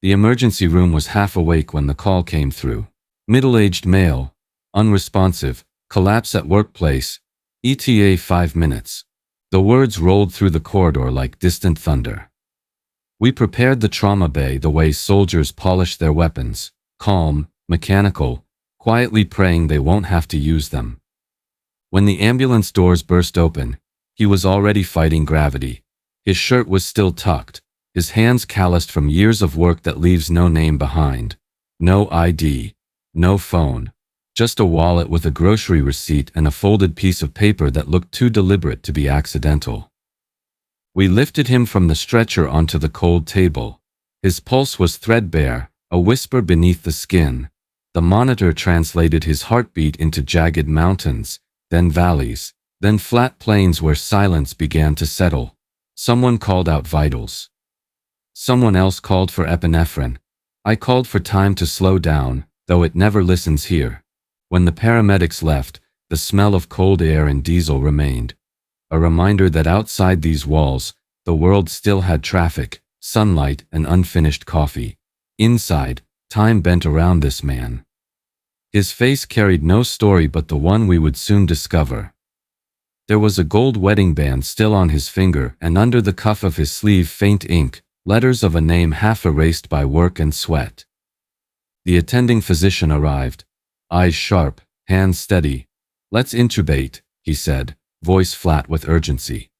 The emergency room was half awake when the call came through. Middle-aged male, unresponsive, collapse at workplace, ETA 5 minutes. The words rolled through the corridor like distant thunder. We prepared the trauma bay the way soldiers polish their weapons, calm, mechanical, quietly praying they won't have to use them. When the ambulance doors burst open, he was already fighting gravity. His shirt was still tucked, his hands calloused from years of work that leaves no name behind. No ID, no phone, just a wallet with a grocery receipt and a folded piece of paper that looked too deliberate to be accidental. We lifted him from the stretcher onto the cold table. His pulse was threadbare, a whisper beneath the skin. The monitor translated his heartbeat into jagged mountains, then valleys, then flat plains where silence began to settle. Someone called out vitals. Someone else called for epinephrine. I called for time to slow down, though it never listens here. When the paramedics left, the smell of cold air and diesel remained. A reminder that outside these walls, the world still had traffic, sunlight, and unfinished coffee. Inside, time bent around this man. His face carried no story but the one we would soon discover. There was a gold wedding band still on his finger, and under the cuff of his sleeve faint ink, letters of a name half erased by work and sweat. The attending physician arrived, eyes sharp, hands steady. "Let's intubate," he said, voice flat with urgency.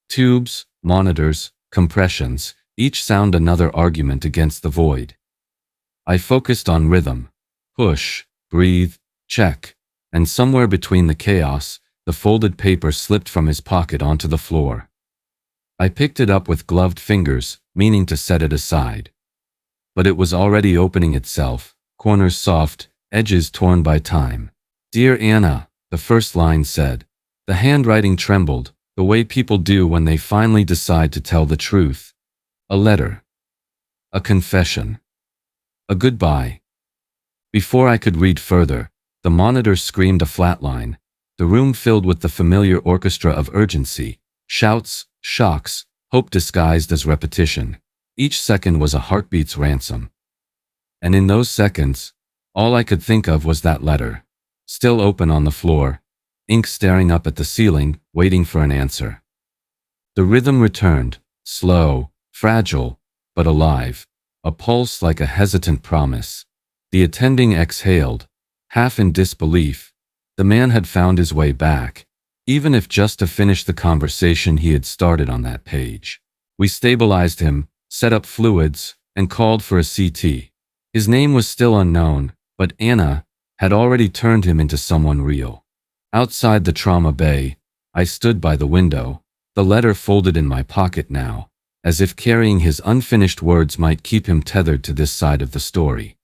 Tubes, monitors, compressions, each sound another argument against the void. I focused on rhythm. Push, breathe, check, and somewhere between the chaos, the folded paper slipped from his pocket onto the floor. I picked it up with gloved fingers, meaning to set it aside. But it was already opening itself, corners soft, edges torn by time. "Dear Anna," the first line said. The handwriting trembled, the way people do when they finally decide to tell the truth. A letter. A confession. A goodbye. Before I could read further, the monitor screamed a flatline, the room filled with the familiar orchestra of urgency, shouts, shocks, hope disguised as repetition. Each second was a heartbeat's ransom. And in those seconds, all I could think of was that letter, still open on the floor, ink staring up at the ceiling, waiting for an answer. The rhythm returned, slow, fragile, but alive, a pulse like a hesitant promise. The attending exhaled, half in disbelief. The man had found his way back, even if just to finish the conversation he had started on that page. We stabilized him, set up fluids, and called for a CT. His name was still unknown, but Anna had already turned him into someone real. Outside the trauma bay, I stood by the window, the letter folded in my pocket now, as if carrying his unfinished words might keep him tethered to this side of the story.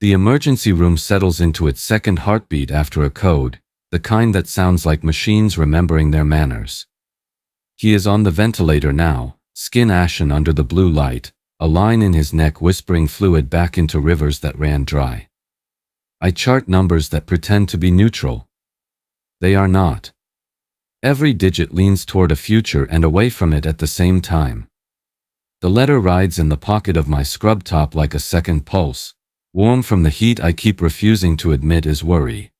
The emergency room settles into its second heartbeat after a code, the kind that sounds like machines remembering their manners. He is on the ventilator now, skin ashen under the blue light, a line in his neck whispering fluid back into rivers that ran dry. I chart numbers that pretend to be neutral. They are not. Every digit leans toward a future and away from it at the same time. The letter rides in the pocket of my scrub top like a second pulse, warm from the heat I keep refusing to admit is worry.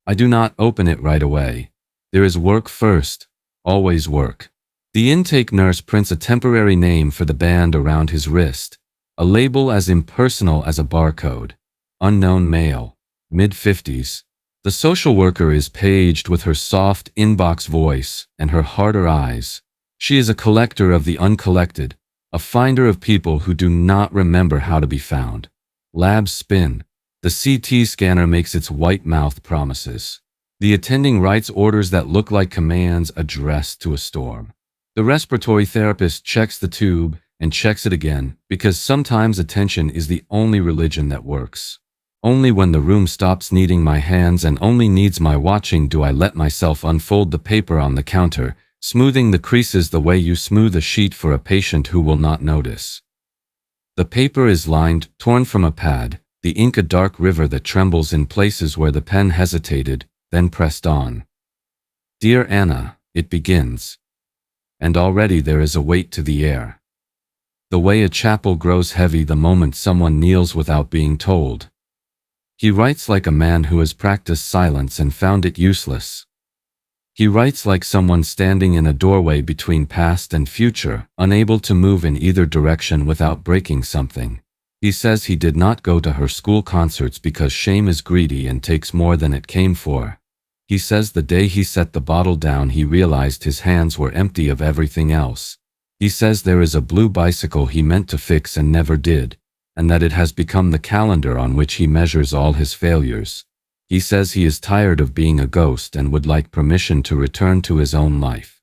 I do not open it right away. There is work first, always work. The intake nurse prints a temporary name for the band around his wrist, a label as impersonal as a barcode. Unknown male, mid-50s. The social worker is paged with her soft inbox voice and her harder eyes. She is a collector of the uncollected, a finder of people who do not remember how to be found. Labs spin. The CT scanner makes its white mouth promises. The attending writes orders that look like commands addressed to a storm. The respiratory therapist checks the tube and checks it again, because sometimes attention is the only religion that works. Only when the room stops needing my hands and only needs my watching do I let myself unfold the paper on the counter, smoothing the creases the way you smooth a sheet for a patient who will not notice. The paper is lined, torn from a pad, the ink a dark river that trembles in places where the pen hesitated, then pressed on. "Dear Anna," it begins. And already there is a weight to the air. the way a chapel grows heavy the moment someone kneels without being told. He writes like a man who has practiced silence and found it useless. He writes like someone standing in a doorway between past and future, unable to move in either direction without breaking something. He says he did not go to her school concerts because shame is greedy and takes more than it came for. He says the day he set the bottle down he realized his hands were empty of everything else. He says there is a blue bicycle he meant to fix and never did, and that it has become the calendar on which he measures all his failures. He says he is tired of being a ghost and would like permission to return to his own life.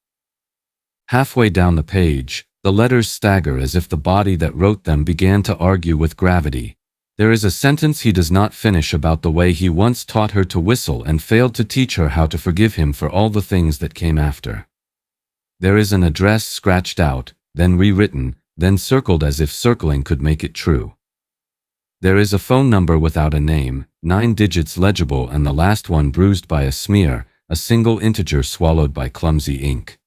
Halfway down the page, the letters stagger as if the body that wrote them began to argue with gravity. There is a sentence he does not finish about the way he once taught her to whistle and failed to teach her how to forgive him for all the things that came after. There is an address scratched out, then rewritten, then circled as if circling could make it true. There is a phone number without a name, 9 digits legible and the last one bruised by a smear, a single integer swallowed by clumsy ink.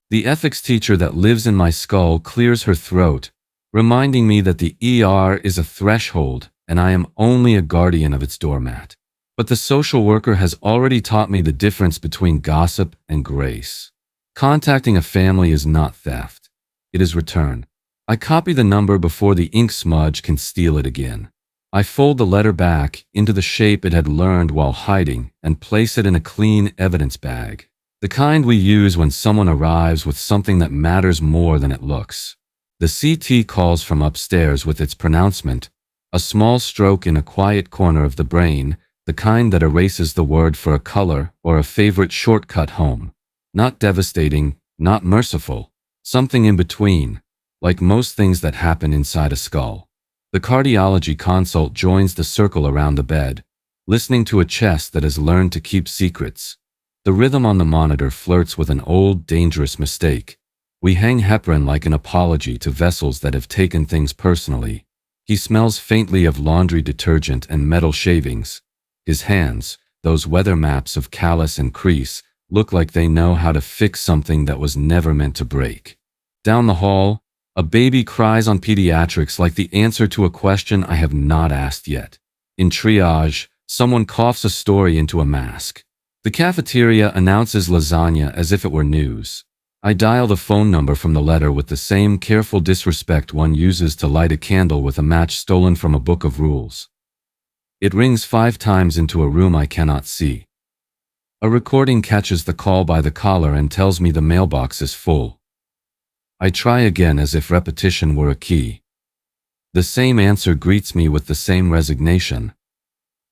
The ethics teacher that lives in my skull clears her throat, reminding me that the ER is a threshold and I am only a guardian of its doormat. But the social worker has already taught me the difference between gossip and grace. Contacting a family is not theft. It is return. I copy the number before the ink smudge can steal it again. I fold the letter back into the shape it had learned while hiding and place it in a clean evidence bag. The kind we use when someone arrives with something that matters more than it looks. The CT calls from upstairs with its pronouncement, a small stroke in a quiet corner of the brain, the kind that erases the word for a color or a favorite shortcut home. Not devastating, not merciful, something in between, like most things that happen inside a skull. The cardiology consult joins the circle around the bed, listening to a chest that has learned to keep secrets. The rhythm on the monitor flirts with an old, dangerous mistake. We hang heparin like an apology to vessels that have taken things personally. He smells faintly of laundry detergent and metal shavings. His hands, those weather maps of callus and crease, look like they know how to fix something that was never meant to break. Down the hall, a baby cries on pediatrics like the answer to a question I have not asked yet. In triage, someone coughs a story into a mask. The cafeteria announces lasagna as if it were news. I dial the phone number from the letter with the same careful disrespect one uses to light a candle with a match stolen from a book of rules. It rings 5 times into a room I cannot see. A recording catches the call by the collar and tells me the mailbox is full. I try again as if repetition were a key. The same answer greets me with the same resignation.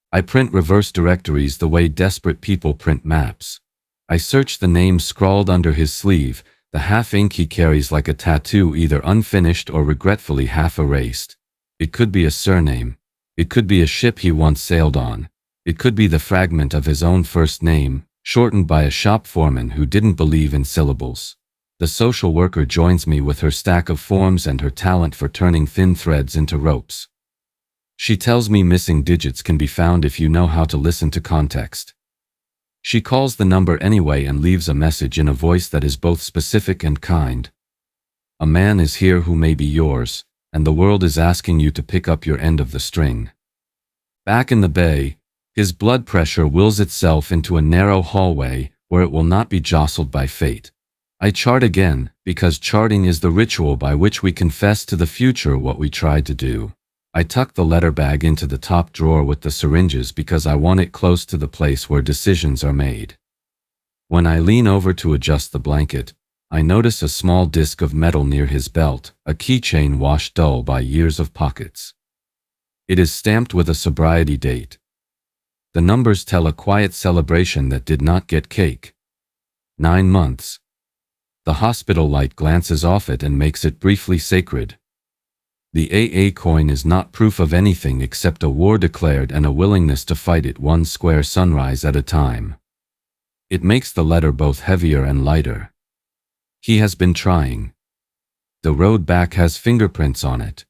I print reverse directories the way desperate people print maps. I search the name scrawled under his sleeve, the half ink he carries like a tattoo either unfinished or regretfully half erased. It could be a surname. It could be a ship he once sailed on. It could be the fragment of his own first name, shortened by a shop foreman who didn't believe in syllables. The social worker joins me with her stack of forms and her talent for turning thin threads into ropes. She tells me missing digits can be found if you know how to listen to context. She calls the number anyway and leaves a message in a voice that is both specific and kind. A man is here who may be yours, and the world is asking you to pick up your end of the string. Back in the bay, his blood pressure wills itself into a narrow hallway where it will not be jostled by fate. I chart again, because charting is the ritual by which we confess to the future what we tried to do. I tuck the letter bag into the top drawer with the syringes because I want it close to the place where decisions are made. When I lean over to adjust the blanket, I notice a small disc of metal near his belt, a keychain washed dull by years of pockets. It is stamped with a sobriety date. The numbers tell a quiet celebration that did not get cake. 9 months. The hospital light glances off it and makes it briefly sacred. The AA coin is not proof of anything except a war declared and a willingness to fight it one square sunrise at a time. It makes the letter both heavier and lighter. He has been trying. The road back has fingerprints on it.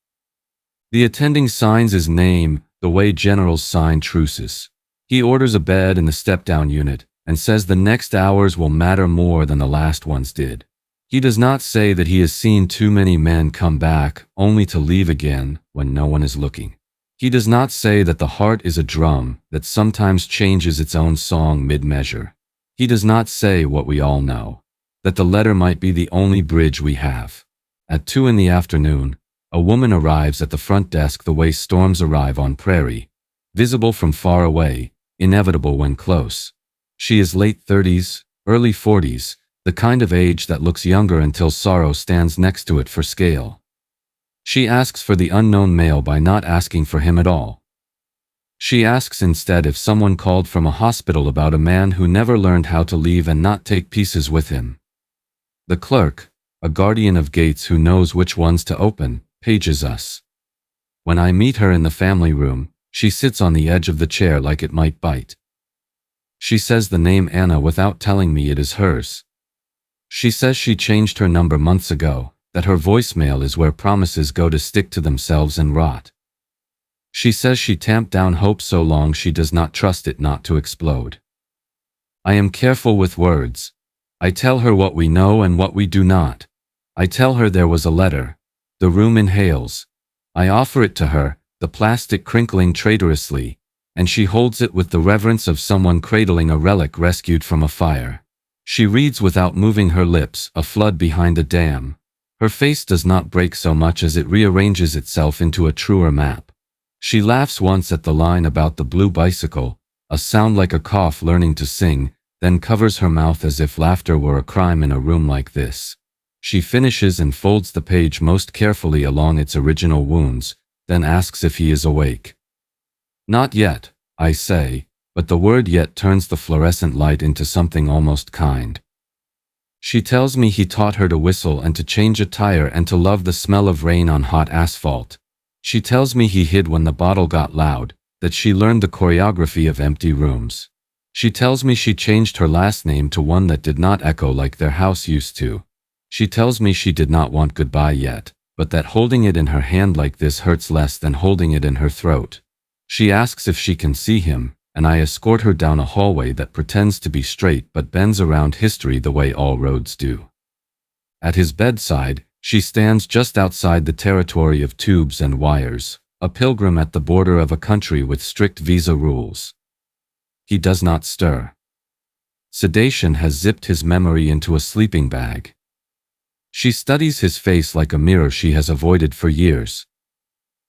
The attending signs his name the way generals sign truces. He orders a bed in the step-down unit and says the next hours will matter more than the last ones did. He does not say that he has seen too many men come back only to leave again when no one is looking. He does not say that the heart is a drum that sometimes changes its own song mid-measure. He does not say what we all know, that the letter might be the only bridge we have. At 2 in the afternoon, a woman arrives at the front desk the way storms arrive on prairie, visible from far away, inevitable when close. She is late 30s, early 40s, the kind of age that looks younger until sorrow stands next to it for scale. She asks for the unknown male by not asking for him at all. She asks instead if someone called from a hospital about a man who never learned how to leave and not take pieces with him. The clerk, a guardian of gates who knows which ones to open, pages us. When I meet her in the family room, she sits on the edge of the chair like it might bite. She says the name Anna without telling me it is hers. She says she changed her number months ago, that her voicemail is where promises go to stick to themselves and rot. She says she tamped down hope so long she does not trust it not to explode. I am careful with words. I tell her what we know and what we do not. I tell her there was a letter. The room inhales. I offer it to her, the plastic crinkling traitorously, and she holds it with the reverence of someone cradling a relic rescued from a fire. She reads without moving her lips, a flood behind a dam. Her face does not break so much as it rearranges itself into a truer map. She laughs once at the line about the blue bicycle, a sound like a cough learning to sing, then covers her mouth as if laughter were a crime in a room like this. She finishes and folds the page most carefully along its original wounds, then asks if he is awake. Not yet, I say, but the word yet turns the fluorescent light into something almost kind. She tells me he taught her to whistle and to change a tire and to love the smell of rain on hot asphalt. She tells me he hid when the bottle got loud, that she learned the choreography of empty rooms. She tells me she changed her last name to one that did not echo like their house used to. She tells me she did not want goodbye yet, but that holding it in her hand like this hurts less than holding it in her throat. She asks if she can see him, and I escort her down a hallway that pretends to be straight but bends around history the way all roads do. At his bedside, she stands just outside the territory of tubes and wires, a pilgrim at the border of a country with strict visa rules. He does not stir. Sedation has zipped his memory into a sleeping bag. She studies his face like a mirror she has avoided for years.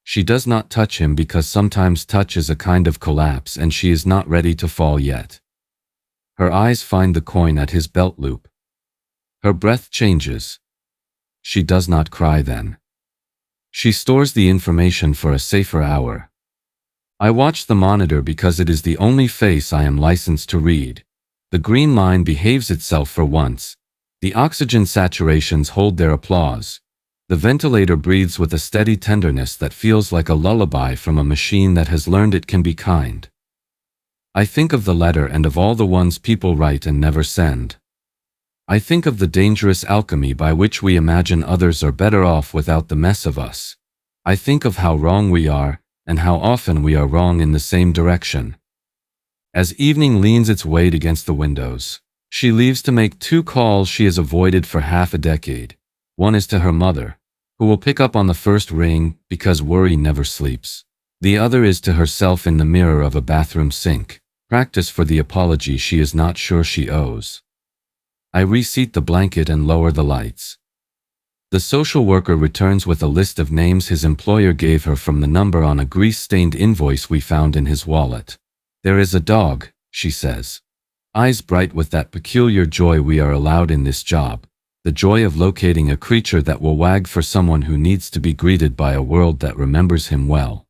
She does not touch him because sometimes touch is a kind of collapse and she is not ready to fall yet. Her eyes find the coin at his belt loop. Her breath changes. She does not cry then. She stores the information for a safer hour. I watch the monitor because it is the only face I am licensed to read. The green line behaves itself for once. The oxygen saturations hold their applause. The ventilator breathes with a steady tenderness that feels like a lullaby from a machine that has learned it can be kind. I think of the letter and of all the ones people write and never send. I think of the dangerous alchemy by which we imagine others are better off without the mess of us. I think of how wrong we are, and how often we are wrong in the same direction. As evening leans its weight against the windows, she leaves to make 2 calls she has avoided for half a decade. One is to her mother, who will pick up on the first ring because worry never sleeps. The other is to herself in the mirror of a bathroom sink, practice for the apology she is not sure she owes. I reseat the blanket and lower the lights. The social worker returns with a list of names his employer gave her from the number on a grease-stained invoice we found in his wallet. There is a dog, she says. Eyes bright with that peculiar joy we are allowed in this job. The joy of locating a creature that will wag for someone who needs to be greeted by a world that remembers him well.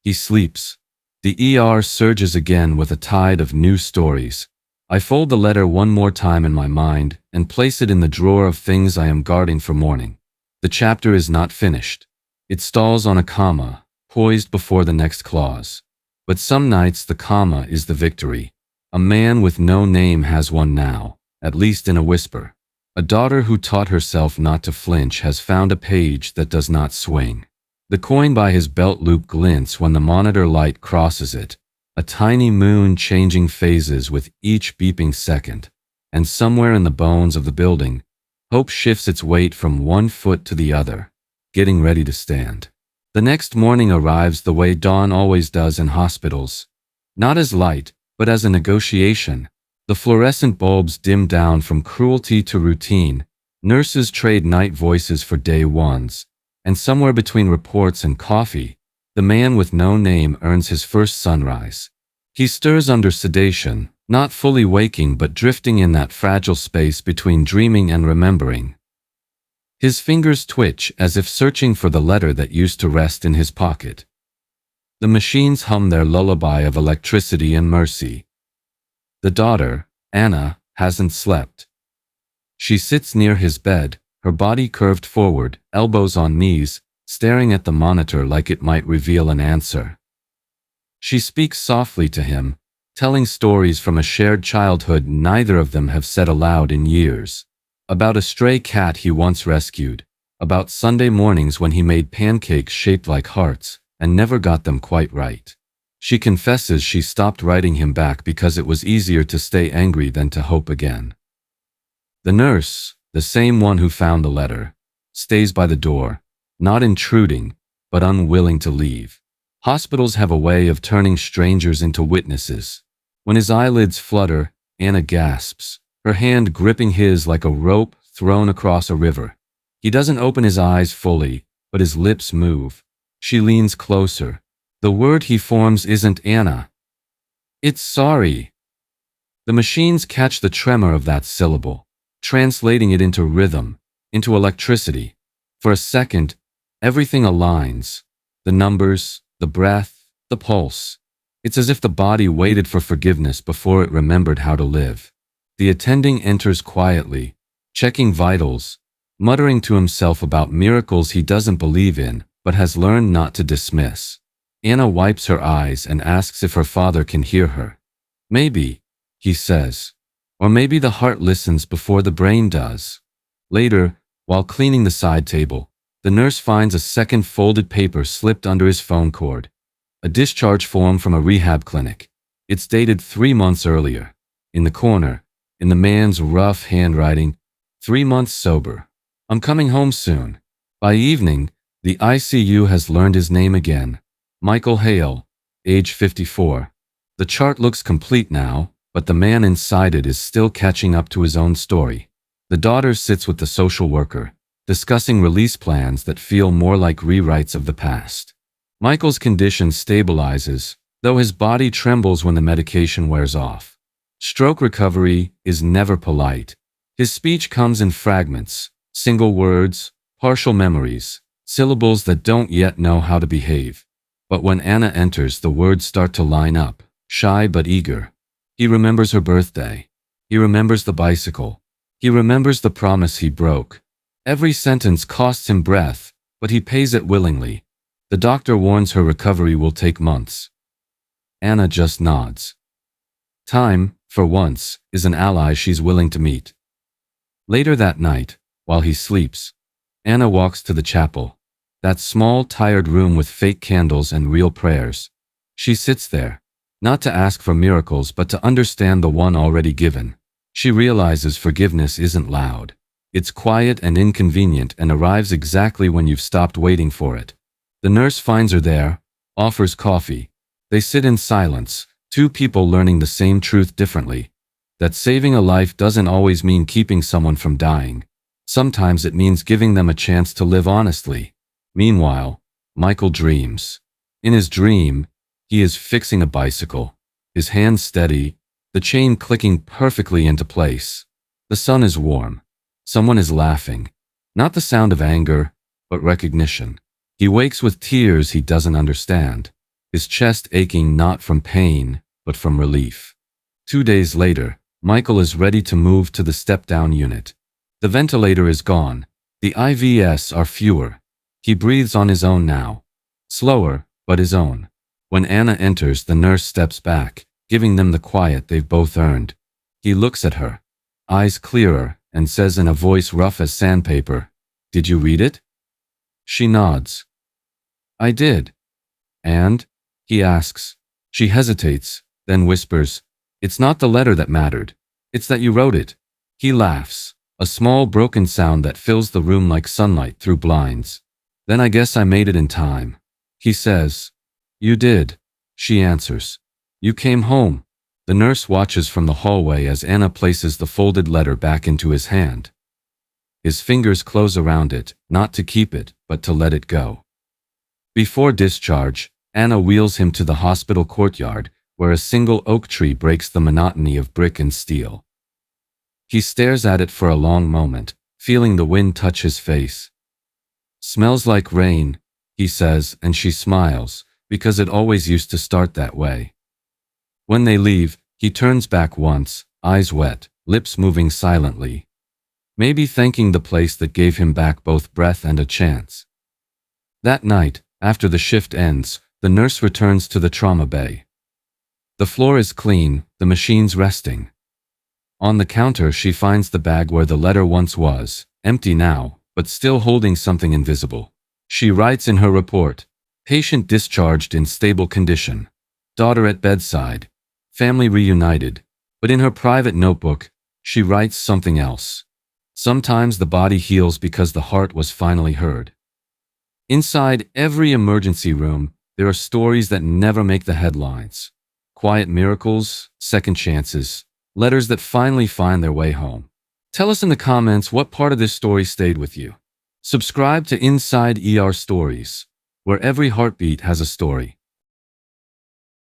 He sleeps. The ER surges again with a tide of new stories. I fold the letter one more time in my mind and place it in the drawer of things I am guarding for morning. The chapter is not finished. It stalls on a comma, poised before the next clause. But some nights the comma is the victory. A man with no name has one now, at least in a whisper. A daughter who taught herself not to flinch has found a page that does not swing. The coin by his belt loop glints when the monitor light crosses it, a tiny moon changing phases with each beeping second. And somewhere in the bones of the building, Hope shifts its weight from one foot to the other, getting ready to stand. The next morning arrives the way dawn always does in hospitals. Not as light, but as a negotiation. The fluorescent bulbs dim down from cruelty to routine. Nurses trade night voices for day ones. And somewhere between reports and coffee, the man with no name earns his first sunrise. He stirs under sedation, not fully waking but drifting in that fragile space between dreaming and remembering. His fingers twitch as if searching for the letter that used to rest in his pocket. The machines hum their lullaby of electricity and mercy. The daughter, Anna, hasn't slept. She sits near his bed, her body curved forward, elbows on knees, staring at the monitor like it might reveal an answer. She speaks softly to him, telling stories from a shared childhood neither of them have said aloud in years. About a stray cat he once rescued, about Sunday mornings when he made pancakes shaped like hearts and never got them quite right. She confesses she stopped writing him back because it was easier to stay angry than to hope again. The nurse, the same one who found the letter, stays by the door, not intruding, but unwilling to leave. Hospitals have a way of turning strangers into witnesses. When his eyelids flutter, Anna gasps, her hand gripping his like a rope thrown across a river. He doesn't open his eyes fully, but his lips move. She leans closer. The word he forms isn't Anna. It's sorry. The machines catch the tremor of that syllable, translating it into rhythm, into electricity. For a second, everything aligns. The numbers, the breath, the pulse. It's as if the body waited for forgiveness before it remembered how to live. The attending enters quietly, checking vitals, muttering to himself about miracles he doesn't believe in, but has learned not to dismiss. Anna wipes her eyes and asks if her father can hear her. Maybe, he says. Or maybe the heart listens before the brain does. Later, while cleaning the side table, the nurse finds a second folded paper slipped under his phone cord. A discharge form from a rehab clinic. It's dated 3 months earlier. In the corner, in the man's rough handwriting, 3 months sober. I'm coming home soon. By evening, the ICU has learned his name again. Michael Hale, age 54. The chart looks complete now, but the man inside it is still catching up to his own story. The daughter sits with the social worker, discussing release plans that feel more like rewrites of the past. Michael's condition stabilizes, though his body trembles when the medication wears off. Stroke recovery is never polite. His speech comes in fragments, single words, partial memories, syllables that don't yet know how to behave. But when Anna enters, the words start to line up, shy but eager. He remembers her birthday. He remembers the bicycle. He remembers the promise he broke. Every sentence costs him breath, but he pays it willingly. The doctor warns her recovery will take months. Anna just nods. Time, for once, is an ally she's willing to meet. Later that night, while he sleeps, Anna walks to the chapel. That small, tired room with fake candles and real prayers. She sits there, not to ask for miracles but to understand the one already given. She realizes forgiveness isn't loud. It's quiet and inconvenient and arrives exactly when you've stopped waiting for it. The nurse finds her there, offers coffee. They sit in silence, two people learning the same truth differently. That saving a life doesn't always mean keeping someone from dying. Sometimes it means giving them a chance to live honestly. Meanwhile, Michael dreams. In his dream, he is fixing a bicycle, his hands steady, the chain clicking perfectly into place. The sun is warm. Someone is laughing. Not the sound of anger, but recognition. He wakes with tears he doesn't understand, his chest aching not from pain, but from relief. 2 days later, Michael is ready to move to the step-down unit. The ventilator is gone. The IVs are fewer. He breathes on his own now. Slower, but his own. When Anna enters, the nurse steps back, giving them the quiet they've both earned. He looks at her, eyes clearer, and says in a voice rough as sandpaper, "Did you read it?" She nods. "I did." "And?" he asks. She hesitates, then whispers, "It's not the letter that mattered. It's that you wrote it." He laughs, A small broken sound that fills the room like sunlight through blinds. Then I guess I made it in time. He says. You did, she answers. You came home. The nurse watches from the hallway as Anna places the folded letter back into his hand. His fingers close around it, not to keep it, but to let it go. Before discharge, Anna wheels him to the hospital courtyard, where a single oak tree breaks the monotony of brick and steel. He stares at it for a long moment, feeling the wind touch his face. Smells like rain, he says, and she smiles, because it always used to start that way. When they leave, he turns back once, eyes wet, lips moving silently. Maybe thanking the place that gave him back both breath and a chance. That night, after the shift ends, the nurse returns to the trauma bay. The floor is clean, the machines resting. On the counter she finds the bag where the letter once was, empty now, but still holding something invisible. She writes in her report, patient discharged in stable condition. Daughter at bedside. Family reunited. But in her private notebook, she writes something else. Sometimes the body heals because the heart was finally heard. Inside every emergency room, there are stories that never make the headlines. Quiet miracles, second chances, letters that finally find their way home. Tell us in the comments what part of this story stayed with you. Subscribe to Inside ER Stories, where every heartbeat has a story.